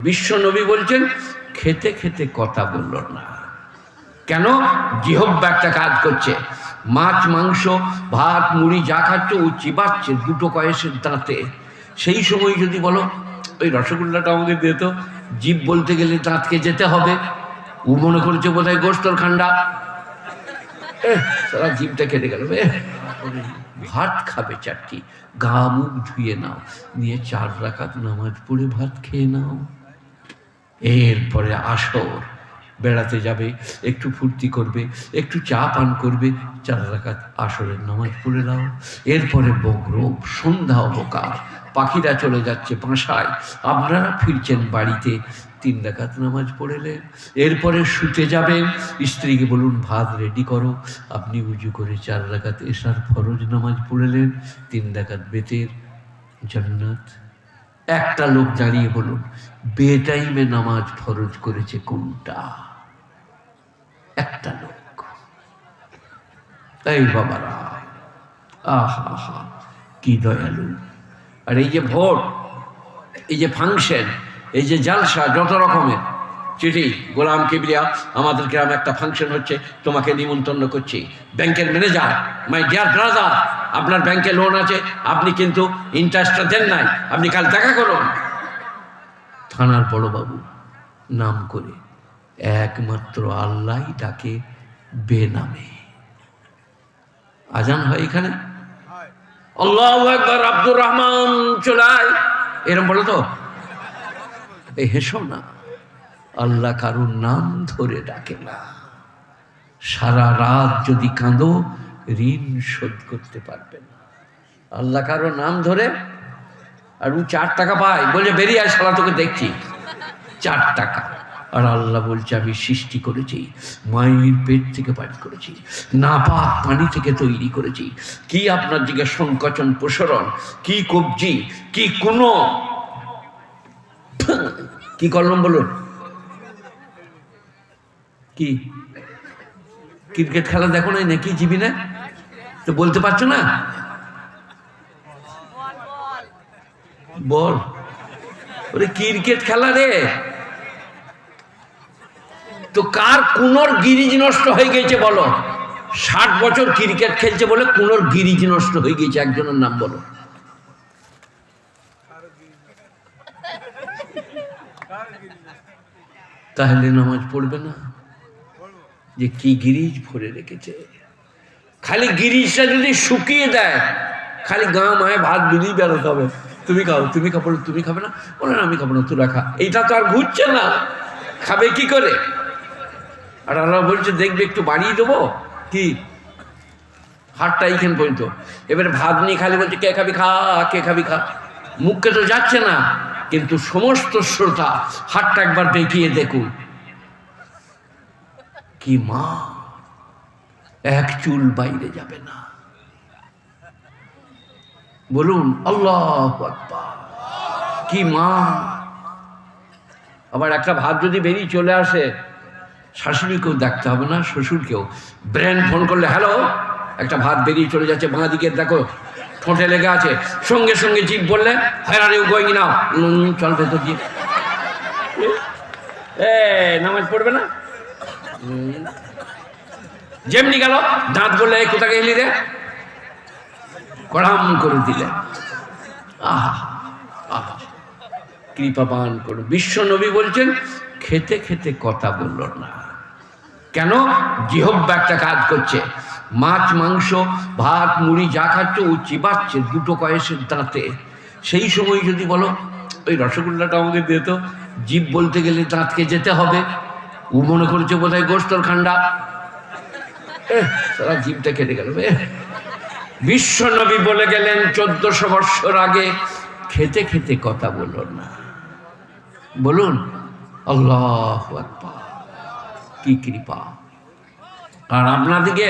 বিশ্ব নবী বলছেন খেতে খেতে কথা বলল না। কেন? জিহ্বা একটা কাজ করছে, মাছ মাংস ভাত মুড়ি যা খাচ্ছে ও চিবাচ্ছে দুটো কয়েসের দাঁতে। সেই সময় যদি বলো ওই রসগোল্লাটা আমাকে দে তো, জিভ বলতে গেলে দাঁতকে যেতে হবে। ও মনে করছে বোধহয় গোস্তর খান্ডা, সারা জিভটা কেটে গেল। ভাত খাবে চারটি, গা মুখ ধুয়ে নাও, নিয়ে 4 রাকাত নামাজ পড়ে ভাত খেয়ে নাও। এরপরে আসর, বেড়াতে যাবে, একটু ফুর্তি করবে, একটু চা পান করবে, 4 রাকাত আসরের নামাজ পড়ে নাও। এরপরে বগরব, সন্ধ্যা অবকাশ, পাখিরা চলে যাচ্ছে বাসায়, আপনারা ফিরছেন বাড়িতে, 3 রাকাত নামাজ পড়েলেন। এরপরে শুতে যাবেন, স্ত্রীকে বলুন ভাত রেডি করো, আপনি উজু করে 4 রাকাত এশার ফরজ নামাজ পড়েলেন, 3 রাকাত বেতের, জান্নাত। একটা লোক দাঁড়িয়ে বলুন বেটাইমে নামাজ ফরজ করেছে কোনটা? একটা লোক। এই বাবারা, আহা হা, কি দয়ালু। আর এই যে ভোট, এই যে ফাংশন, এই যে জালসা, যত রকমের চিঠি, গোলাম কিবরিয়া আমাদের গ্রামে একটা ফাংশন হচ্ছে, তোমাকে নিমন্ত্রণ করছি। ব্যাংকের ম্যানেজার, মাই ডিয়ার ব্রাদার, আপনার ব্যাংকে লোন আছে, আপনি কিন্তু ইন্টারেস্টটা দেন নাই, আপনি কাল দেখা করুন। থানার বড়বাবু নাম করে, একমাত্র আল্লাহ ডাকে বেনামে। আজান হয় এখানে, আল্লাহু আকবার, আব্দুর রহমান চলাই, এরকম বলো তো। এই হেসো না, আল্লাহ কারুর নাম ধরে ডাকে না। সারা রাত যদি কাঁদো ঋণ শোধ করতে পারবে না। আল্লাহ কারুর নাম ধরে, আর ও 4 টাকা পায়, বলে বেরিয়ে আয় শালা, তোকে দেখছি। 4 টাকা। আর আল্লাহ বলছে আমি সৃষ্টি করেছি, মায়ের পেট থেকে পানি করেছি, নাপাক পানি থেকে তৈরি করেছি। কি আপনার দিকে সংকোচন প্রসারণ, কি কবজি, কি কোন কি করলাম বলুন? কি ক্রিকেট খেলা দেখো নাই নাকি জিবি না? তো বলতে পারছো না? বল, ওরে ক্রিকেট খেলা রে। তো কার কুনোর গিরিজ নষ্ট হয়ে গেছে বলো? 60 বছর ক্রিকেট খেলছে বলে কুনোর গিরিজ নষ্ট হয়ে গেছে, একজনের নাম বলো। তাহলে নামাজ পড়বে না? যে কি গিরিজ ভরে রেখেছে। খালি গিরিজটা যদি শুকিয়ে দেয়, খালি গা মায়ে ভাত বিলিয়ে বেরোতে হবে, তুমি খাও, তুমি খাবো, তুমি খাবে না, বলে না আমি খাবো না, তুই রাখা। এইটা তো আর ঘুরছে না, খাবে কি করে? আর আল্লাহ বলছে দেখবে একটু বাড়িয়ে দেবো, কি হাতটা এইখান পর্যন্ত। এবারে ভাত নিয়ে খালি বলছে কে খাবি খা, কে খাবি খা। মুখকে তো যাচ্ছে না, কিন্তু সমস্ত শ্রোতা হাতটা একবার দেখিয়ে দেখুন। কি মা, এক চুল বাইরে যাবে না। বলুন আল্লাহু আকবার, কি মা। আবার একটা ভাত যদি বেরিয়ে চলে আসে, শাশুড়িকেও দেখতে হবে না, শ্বশুরকেও। ব্রেন ফোন করলে হ্যালো, একটা ভাত বেরিয়ে চলে যাচ্ছে, বাঁ দিকে দেখো ঠোঁটে লেগে আছে, সঙ্গে সঙ্গে জিভ বললে হ্যাঁ রে গোয়িং নাও, চল ভেতর জিভ। নামাজ পড়বে না? যেমনি গেল দাঁত বললে কোথাকে এলি রে, কড়াম করে দিলে। আহা আহা, কৃপা পান করুন। বিশ্ব নবী বলছেন খেতে খেতে কথা বলল না। কেন? জিহ্বা একটা কাজ করছে, মাছ মাংস ভাত মুড়ি যা খাচ্ছে ও চিবাচ্ছে দুটো কয়েসের দাঁতে। সেই সময় যদি বলো ওই রসগোল্লাটা আমাকে দে তো, জিভ বলতে গেলে দাঁতকে যেতে হবে। ও মনে করছে বোধহয় গোস্তর খান্ডা, সারা জিভটা কেটে গেল। বিশ্ব নবী বলে গেলেন 1400 বৎসর আগে, খেতে খেতে কথা বলল না। বলুন আল্লাহু আকবার, কি কৃপা। আর আপনাদিকে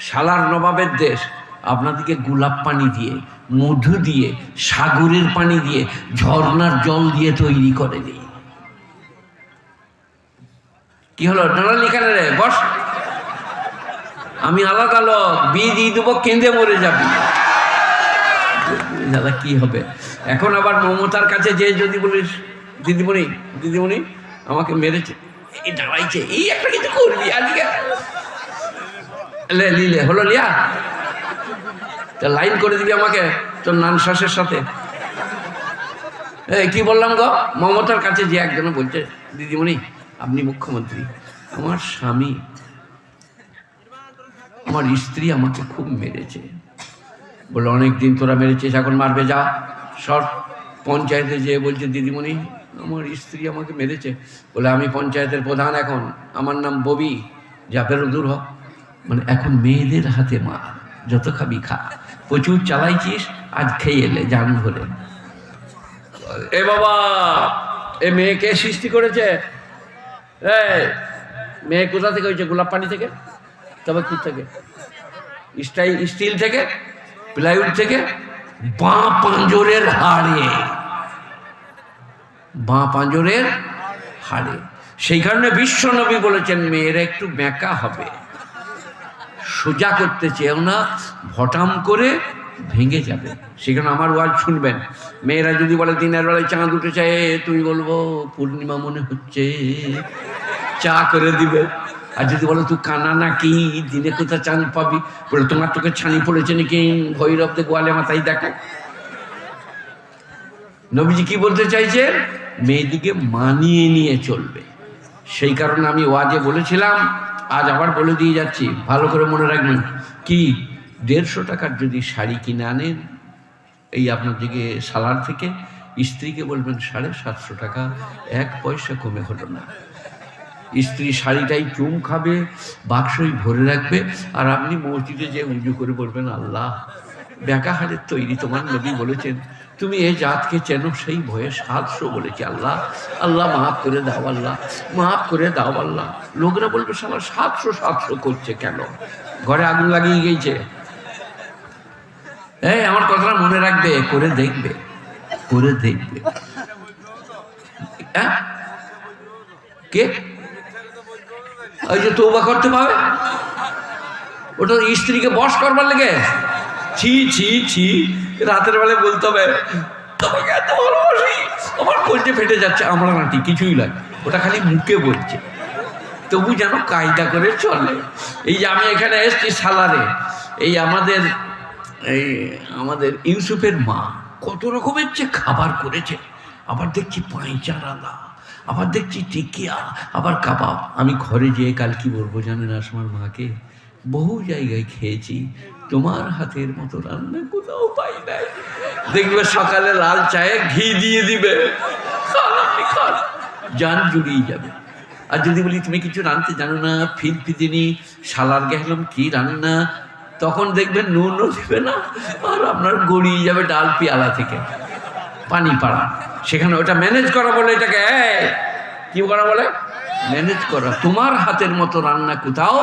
শালার নবাবের দেশ, আপনাদিকে গোলাপ পানি দিয়ে, মধু দিয়ে, সাগরের পানি দিয়ে, ঝর্ণার জল দিয়ে তৈরি করে দিই। কি হলো দাঁড়ালি কেন রে, বস। আমি আলাদা লোক, বিয়ে দিয়ে দেবো, কেঁদে মরে যাবি। দাদা কি হবে এখন? আবার মমতার কাছে যে যদি বলিস দিদিমণি দিদিমণি আমাকে মেরেছে, এই দাঁড়াইছে, এই একটা কিছু করবি আজকে লিলে হলো লিয়া, তা লাইন করে দিবি আমাকে তোর নান শ্বাসের সাথে। এই কি বললাম গো, মমতার কাছে যে একজন বলছে, দিদিমণি আপনি মুখ্যমন্ত্রী, আমার স্বামী আমার স্ত্রী আমাকে খুব মেরেছে। বলে অনেকদিন তোরা মেরেছিস, এখন মারবে, যা সর। পঞ্চায়েতে যেয়ে বলছে, দিদিমণি আমার স্ত্রী আমাকে মেরেছে। বলে আমি পঞ্চায়েতের প্রধান, এখন আমার নাম ববি, যা বেরো দূর হ। মানে এখন মেয়েদের হাতে মার, যত খাবি খা, প্রচুর চালাইছিস, আজ খেয়ে এলে জান ধরে। এ বাবা, এ মেয়েকে সৃষ্টি করেছে, মেয়ে কোথা থেকে হয়েছে? গোলাপ পানি থেকে, তবে কি থেকে? স্টিল থেকে, প্লাইউড থেকে, বাঁ পাঁজরের হাড়ে, বাঁ পাঁজরের হাড়ে। সেই কারণে বিশ্ব নবী বলেছেন মেয়েরা একটু বেঁকা হবে, সোজা করতে চেয়েও না, ভটাম করে ভেঙে যাবে। সেখানে আমার ওয়াজ শুনবেন। মেয়েরা যদি বলে দিনের বেলায় চাঁদ উঠেছে, তুমি বলবো পূর্ণিমা মনে হচ্ছে, চা করে দিবে। আর যদি বলো তুই কানা নাকি, দিনে কোথা চাঁদ পাবি, বলে তোমার তোকে ছানি পড়েছে নাকি, ভৈরবতে গোয়ালে মাথায় দেখো। নবীজি কি বলতে চাইছে? মেয়েদিকে মানিয়ে নিয়ে চলবে। সেই কারণে আমি ওয়াজে বলেছিলাম, আজ আবার বলে দিয়ে যাচ্ছি, ভালো করে মনে রাখবেন। কি 150 টাকার যদি শাড়ি কিনে আনেন এই আপনার দিকে সালার থেকে, স্ত্রীকে বলবেন 750 টাকা, 1 পয়সা কমে হলো না। স্ত্রী শাড়িটাই চুম খাবে, বাক্সই ভরে রাখবে, আর আপনি মসজিদে যে উঁচু করে বলবেন, আল্লাহ বেঁকা হাড়ের তৈরি, তোমার নবী বলেছেন তুমি এই জাতকে চেনো, সেই ভয়ে 700 বলেছি, আল্লাহ আল্লাহ মাফ করে দাও, আল্লাহ মাফ করে দাও আল্লাহ। লোকরা বলবে সালা 700 করছে কেন? ঘরে আগুন লাগিয়ে গেছে। এই আমার কথাটা মনে রাখবে, করে দেখবে, করে দেখবে। হ্যাঁ, কে ওই যে তওবা করতে পাবে, ওটা স্ত্রীকে বশ করবার লেগে। ছি ছি ছি, রাতের বেলায় বলতে হবে তোমাকে এত ভালোবাসি, আমার কলজে ফেটে যাচ্ছে, আমরা নাটি কিছুই লাগে, ওটা খালি মুখে বলছে, তবু যেন কায়দা করে চলে। এই যে আমি এখানে এসছি সালারে, এই আমাদের ইউসুফের মা কত রকমের যে খাবার করেছে, আবার দেখছি পাঁচা রান্না, আবার দেখছি টিকিয়া, আবার কাবাব। আমি ঘরে যেয়ে কাল কি বলবো জানেন আসমার মাকে, বহু জায়গায় খেয়েছি, তোমার হাতের মতো রান্না কোথাও পাই নাই। দেখবে সকালে লাল চায়ে ঘি দিয়ে দিবে, খান আপনি খান, জান জুড়িয়ে যাবে। আর যদি বলি তুমি কিছু রাঁধতে জানো না, ফিদফিদিনি সালার গেলাম কি রান্না, তখন দেখবেন নুনও দেবে না, আর আপনার গড়িয়ে যাবে ডাল পিয়ালা থেকে পানি পাড়া। সেখানে ওটা ম্যানেজ করা বলে, এটাকে কি করা বলে? ম্যানেজ করা। তোমার হাতের মতো রান্না কোথাও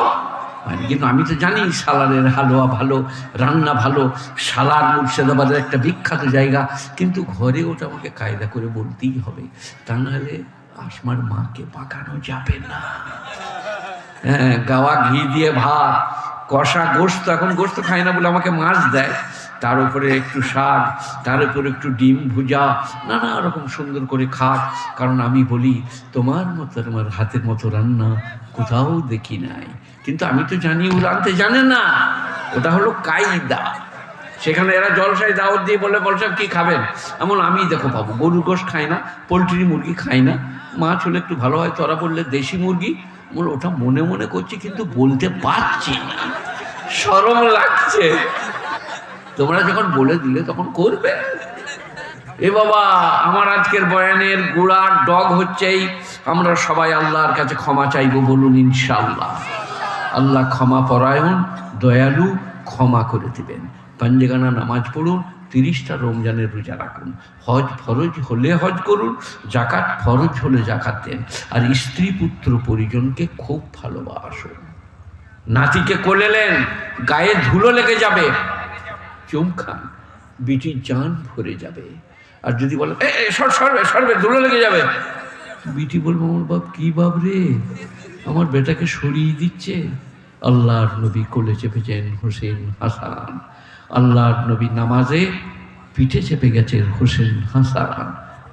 হয়নি। কিন্তু আমি তো জানি সালারের হালুয়া ভালো, রান্না ভালো, সালার মুর্শিদাবাদের একটা বিখ্যাত জায়গা, কিন্তু ঘরে ওটা আমাকে কায়দা করে বলতেই হবে, তা নাহলে আসমার মাকে পাকানো যাবে না। হ্যাঁ, গাওয়া ঘি দিয়ে ভাত, কষা গোস্ত, এখন গোস্ত খায় না বলে আমাকে মাছ দেয়, তার উপরে একটু শাক, তার উপরে একটু ডিম ভুজা, নানা রকম সুন্দর করে খাক। কারণ আমি বলি তোমার মতো, তোমার হাতের মতো রান্না কোথাও দেখি নাই। কিন্তু আমি তো জানি ও রাঁধতে জানে না, ওটা হলো কায়দা। সেখানে এরা জলসায় দাওয়াত দিয়ে বলে, বলসাহেব কি খাবেন? এমন আমি দেখো পাবো, গরুর গোশ খাই না, পোলট্রি মুরগি খাই না, মাছ হলে একটু ভালো হয়, তোরা বললে দেশি মুরগি, ওটা মনে মনে করছি কিন্তু বলতে পারছি না, শরম লাগছে। তোমরা যখন বলে দিলে তখন করবে। এ বাবা, আমার আজকের বয়ানের গোড়ার ডগ হচ্ছেই আমরা সবাই আল্লাহর কাছে ক্ষমা চাইব, বলুন ইনশাআল্লাহ। আল্লাহ ক্ষমা পরায়ণ, দয়ালু, ক্ষমা করে দিবেন। পাঞ্জেগানা নামাজ পড়ুন, 30টা রমজানের রোজা রাখুন, হজ ফরজ হলে হজ করুন, জাকাত ফরজ হলে জাকাত দেন, আর স্ত্রী পুত্র পরিজনকে খুব ভালোবাসুন। নাতিকে কোলেলেন, গায়ে ধুলো লেগে যাবে, চুম খান, বিটির জান ভরে যাবে। আর যদি বলে সরবে ধুলো লেগে যাবে, বিটি বলবো আমার বাপ কি বাপ রে, আমার বেটাকে সরিয়ে দিচ্ছে। আল্লাহর নবী কোলে চেপেছেন হোসেন হাসান, আল্লাহর নবী নামাজে পিঠে চেপে গেছেন হোসেন হাসান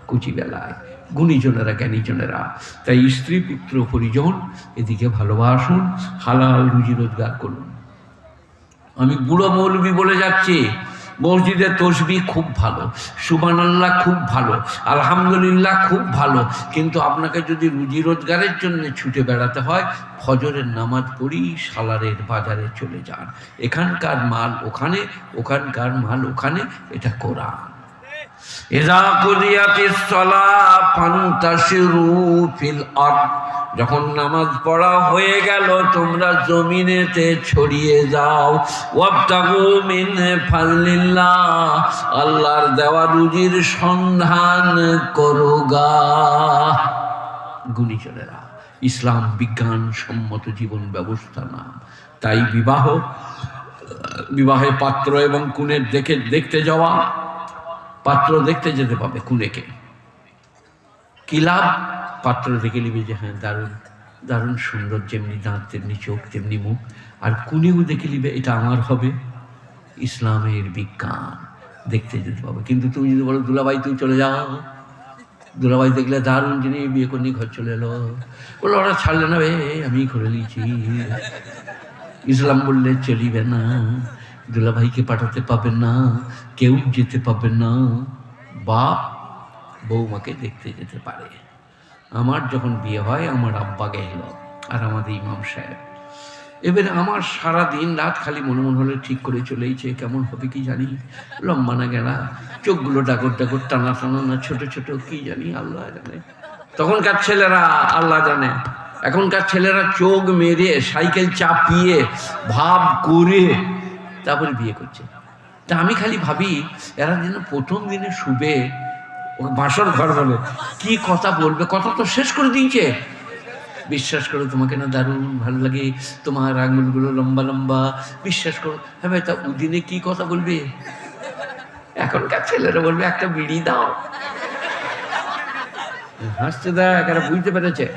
কুচিবেলায়। গুণীজনেরা, জ্ঞানীজনেরা। তাই স্ত্রী, পুত্র, পরিজন এদিকে ভালোবাসুন, হালাল রুজি রোজগার করুন। আমি বুড়ো মৌলবি বলে যাচ্ছি, মসজিদে তসবিহ খুব ভালো, সুবহানাল্লাহ খুব ভালো, আলহামদুলিল্লাহ খুব ভালো, কিন্তু আপনাকে যদি রুজি রোজগারের জন্য ছুটে বেড়াতে হয়, ফজরের নামাজ পড়ি, সালারের বাজারে চলে যান। এখানকার মাল ওখানে, ওখানকার মাল ওখানে, এটা কোরআন। ইযা কুদিয়াতিস সালাহ ফান্তাশিরু ফিল আরদ, যখন নামাজ পড়া হয়ে গেল তোমরা জমিনেতে ছড়িয়ে যাও। ওয়াবতাগু মিন ফাযলিল্লাহ, আল্লাহর দেওয়া রুজির সন্ধান করোগা। গুণীজনেরা, ইসলাম বিজ্ঞান সম্মত জীবন ব্যবস্থা না। তাই বিবাহে পাত্র এবং কনের দেখতে যাওয়া, পাত্র দেখতে যেতে পাবে কুনেকে, কি লাভ? পাত্র দেখে নিবে যে হ্যাঁ দারুণ দারুণ সুন্দর, যেমনি দাঁত তেমনি চোখ তেমনি মুখ, আর কুনেও দেখে নিবে এটা আমার হবে। ইসলামের বিজ্ঞান, দেখতে যেতে পাবে। কিন্তু তুমি যদি বলো দুলাভাই তুই চলে যাও, দুলাভাই দেখলে দারুণ যিনি বিয়ে করনি ঘর চলে এলো, বললো ওরা ছাড়লে না, আমি করে নিয়েছি। ইসলাম বললে চলিবে না, দুলাভাইকে পাঠাতে পাবেন না, কেউ যেতে পাবে না, বাপ বৌমাকে দেখতে যেতে পারে। আমার যখন বিয়ে হয় আমার আব্বা গেল আর আমাদের ইমাম সাহেব, এবারে আমার সারা দিন রাত খালি মনে মনে হলে ঠিক করে চলেইছে, কেমন হবে কি জানি, লম্বা না গেলা, চোখগুলো ডাকর ডাকর, টানা টানা না ছোট ছোট, কি জানি আল্লাহ জানে। তখনকার ছেলেরা আল্লাহ জানে, এখনকার ছেলেরা চোখ মেরে সাইকেল চাপিয়ে ভাব করে তারপরে বিয়ে করছে। তা আমি খালি ভাবি এরা যেন প্রথম দিনে শুবে, বাসর ঘর বলে কি কথা বলবে, কথা তো শেষ করে দিয়েছে। বিশ্বাস করো তোমাকে না দারুণ ভালো লাগে, তোমার আঙুলগুলো লম্বা লম্বা, বিশ্বাস করো। হ্যাঁ ভাই, তা দিনে কি কথা বলবে? এখনকার ছেলেরা বলবে একটা বিড়ি দাও। হাসতে দেখ, এরা বুঝতে পেরেছে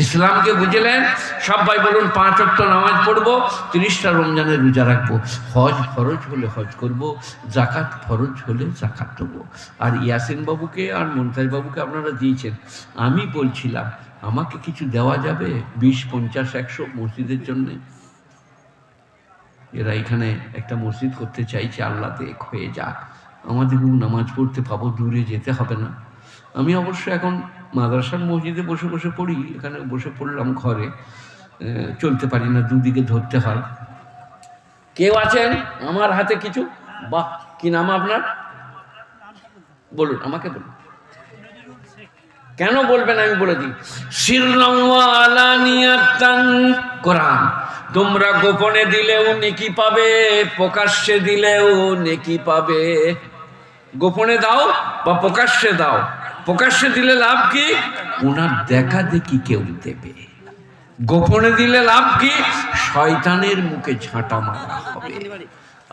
ইসলামকে, বুঝলেন? সবাই বলুন 5 ওয়াক্ত নামাজ পড়বো, 30টা রমজানের রোজা রাখবো, হজ ফরজ হলে হজ করব, জাকাত ফরজ হলে জাকাত দেবো। আর ইয়াসিন বাবুকে আর মন্তাজ বাবুকে আপনারা দিয়েছেন, আমি বলছিলাম আমাকে কিছু দেওয়া যাবে 20, 50, 100 মসজিদের জন্যে? এরা এখানে একটা মসজিদ করতে চাইছে, আল্লাহ দেখ হয়ে যাক, আমাদেরকেও নামাজ পড়তে পাবো, দূরে যেতে হবে না। আমি অবশ্য এখন মাদ্রাসার মসজিদে বসে বসে পড়ি, এখানে বসে পড়লাম ঘরে, চলতে পারি না, দুদিকে ধরতে হয়। কেউ আছেন আমার হাতে কিছু? বাহ, কি নাম আপনার? বলুন, আমাকে বলুন। কেন বলবেন আমি বলে দিই। সিররাম ওয়া আলানিয়াতান, কোরআন, তোমরা গোপনে দিলেও নেকি পাবে, প্রকাশ্যে দিলেও নেকি পাবে। গোপনে দাও বা প্রকাশ্যে দাও, প্রকাশ্যে দিলে লাভ কি? ওনার দেখা দেখি কেউ দেবে। গোপনে দিলে লাভ কি? শয়তানের মুখে ঝাঁটা মারা হবে।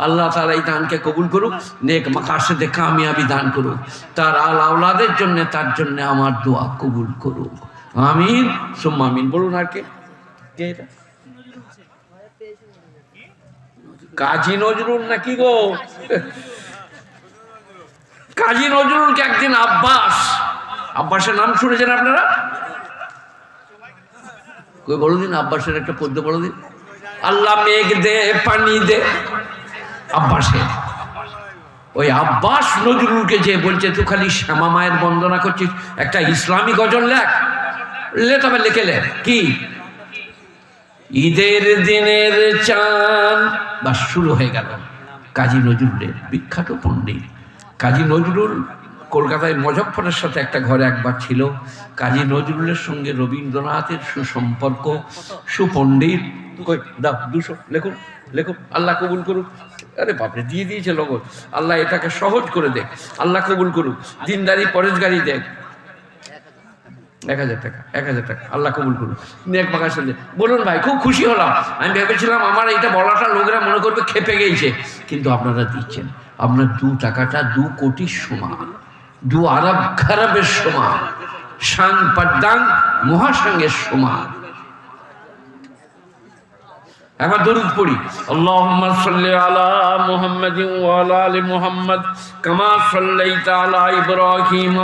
আল্লাহ তাআলা এই দানকে কবুল করুক, নেক মাকাসেদে কামিয়াবি দান করুক, তার আল আওলাদের জন্য, তার জন্য আমার দোয়া কবুল করুক, আমিন সুম্মা আমিন। বলুন আর কে এটা? কাজী নজরুল নাকি গো? কাজী নজরুলকে একদিন আব্বাসের নাম শুনেছেন আপনারা? কই বলো দিন, আব্বাসের একটা পদ্য বলো দিন। আল্লাহ মেঘ দে পানি দে, আব্বাসের। ওই আব্বাস নজরুলকে যে বলছে তুই খালি শ্যামা মায়ের বন্দনা করছিস, একটা ইসলামী গজল লেখ, তবে লিখে লে কি? ঈদের দিনের চাঁদ, বাস শুরু হয়ে গেল। কাজী নজরুলের বিখ্যাত পণ্ডিত কাজী নজরুল কলকাতায় মজফফরের সাথে একটা ঘরে একবার ছিল। কাজী নজরুলের সঙ্গে রবীন্দ্রনাথের সুসম্পর্ক, সুপণ্ডিত। দাও 200 লেখুন, লেখুন, আল্লাহ কবুল করুক। আরে বাপরে, দিয়ে দিয়েছে লগন। আল্লাহ এটাকে সহজ করে দেখ, আল্লাহ কবুল করুক। দিনদারি পরেশগারি দেখ, 1000 টাকা, 1000 টাকা, আল্লাহ কবুল করুক। নেক বাঁকা শুনলে বলুন ভাই, খুব খুশি হলাম। আমি ভেবেছিলাম আমার এইটা বলাটা লোকেরা মনে করবে খেপে গেছে, কিন্তু আপনারা দিচ্ছেন। আপনার 2 টাকাটা 2 কোটির সমান, 2 আরব খারাপের সমান, সাং পাড্ডাং মহাসাঙ্গের সমান। একবার দরুদ পড়ি। আল্লাহুম্মা সাল্লি আলা মুহাম্মাদিন ওয়া আলা আলি মুহাম্মাদ কামা সাল্লাইতা আলা ইব্রাহিম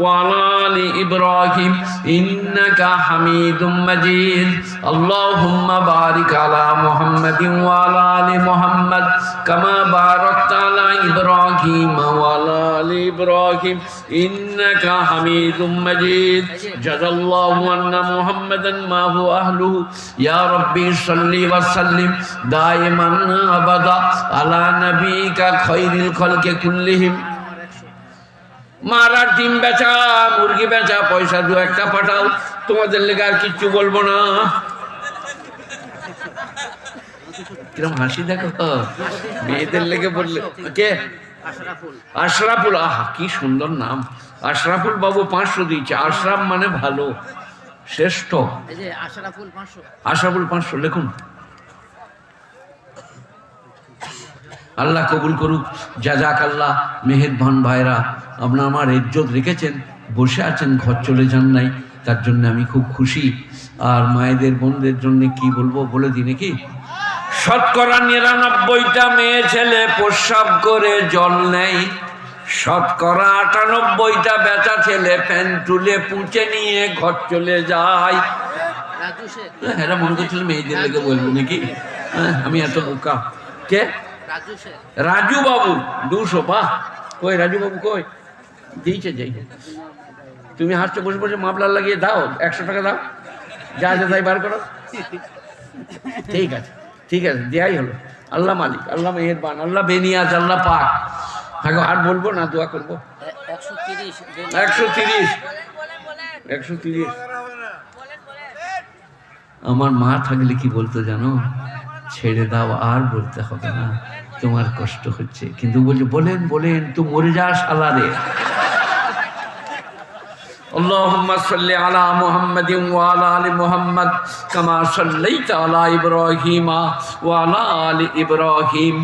ওয়া আলা আলি ইব্রাহিম ইন্নাকা হামিদুম মাজিদ। আল্লাহুম্মা বারিক আলা মুহাম্মাদিন ওয়া আলা আলি মুহাম্মাদ কামা বারাকতা আলা ইব্রাহিম ওয়া আলা আলি ইব্রাহিম ইন্নাকা হামিদুম মাজিদ। জাযাল্লাহু আন্না মুহাম্মাদান মা হুয়া আহলুহু ইয়া রাব্বি সাল্লি ওয়া সাল্লিম দাইমান আবাদা আলা নবিকা খায়রিল খালকি কুল্লিহিম। মারা ডিম বেচা, মুরগি বেচা, পয়সা দু একটা পাঠাও, তোমাদের লেগে আর কিচ্ছু বলবো না। কিরম হাসি দেখো, মেয়েদের লেগে বললে। কে? আশরাফুল। আহা কি সুন্দর নাম, আশরাফুল বাবু 500 দিয়েছে। আশরাফ মানে ভালো, শ্রেষ্ঠ। আশরাফুল 500 লিখুন। আল্লাহ কবুল করুক। জাযাকাল্লাহ। মেহেরবান ভাইরা, আপনারা আমার ইজ্জত রেখেছেন, বসে আছেন, ঘর চলে যান নাই, তার জন্য আমি খুব খুশি। আর মায়েদের বোনদের জন্য কি বলবো বলে দিই নাকি? শতকরা 99টা মেয়ে ছেলে প্রস্রাব করে জল নেই, শতকরা 98টা বেচা ছেলে ফ্যান তুলে পুঁছে নিয়ে ঘর চলে যায়। এরা মনে করছিল মেয়েদের লেগে বলবো নাকি? আমি এত বোকা। কে? রাজু বাবু 200। বাহ, কই রাজু বাবু কই? দিয়েছে যাই। তুমি হাসতে বসে বসে মাফলার লাগিয়ে দাও, 100 টাকা দাও, যা যা তাই বার করো। ঠিক আছে, ঠিক আছে, দেয়াই হলো। আল্লাহ মালিক, আল্লাহ মেহেরবান, আল্লাহ বেনিয়াজ, আল্লাহ পাক। থাকো, আর বলবো না, দোয়া করবো। 130। আমার মা থাকলে কি বলতো জানো? ছেড়ে দাও, আর বলতে হবে না, তোমার কষ্ট হচ্ছে। কিন্তু বলছে বলেন বলেন, তুই মরে যাস আল্লাহ রে। اللهم صل على محمد وعلى ال محمد كما صليت على ابراهيم وعلى ال ابراهيم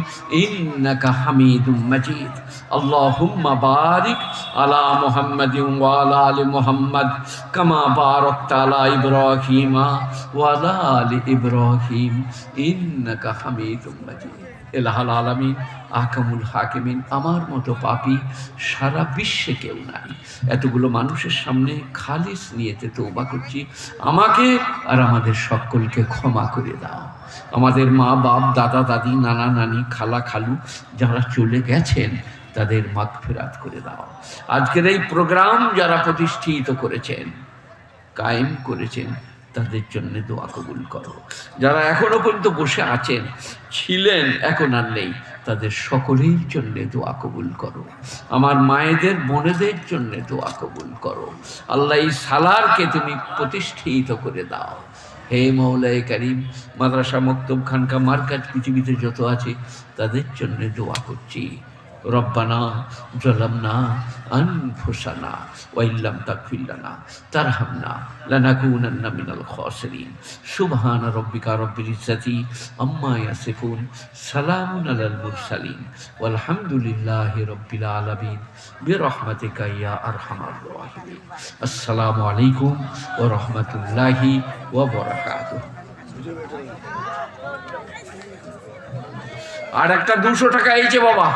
انك حميد مجيد اللهم بارك على محمد وعلى ال محمد كما باركت على ابراهيم وعلى ال ابراهيم انك حميد مجيد ইলাহুল আলামিন আহকামুল হাকিমিন। আমার মতো পাপী সারা বিশ্বে কেউ নাই। এতগুলো মানুষের সামনে খালিস নিয়েতে তওবা করছি, আমাকে আর আমাদের সকলকে ক্ষমা করে দাও। আমাদের মা বাপ, দাদা দাদি, নানা নানি, খালা খালু যারা চলে গেছেন তাদের মাগফিরাত করে দাও। আজকের এই প্রোগ্রাম যারা প্রতিষ্ঠিত করেছেন, কায়েম করেছেন, তাদের জন্য দোয়া কবুল করো। যারা এখনো পর্যন্ত বসে আছেন, ছিলেন, এখন আর নেই, তাদের সকলের জন্য দোয়া কবুল করো। আমার মায়েদের বোনেদের জন্য দোয়া কবুল করো। আল্লাহ এই সালারকে তুমি প্রতিষ্ঠিত করে দাও। হে মৌলায়ে কারিম, মাদ্রাসা, মক্তব, খানকা, মারকাজ পৃথিবীতে যত আছে তাদের জন্য দোয়া করছি। রব্বানা যালামনা আনফুসানা ওয়া ইল্লাম তাগফির লানা তারহামনা লানাকুনান্না মিনাল খাসিরিন। সুবহানা রাব্বিকা রাব্বিল ইজ্জাতি আম্মা ইয়াসিফুন, সালামুন আলাল মুরসালিন, ওয়ালহামদুলিল্লাহি রাব্বিল আলামিন, বিরহমাতিকা ইয়া আরহামার রাহিমিন। আসসালামু আলাইকুম ওয়া রাহমাতুল্লাহি ওয়া বারাকাতুহু। আর একটা 200 টাকা এই যে বাবা।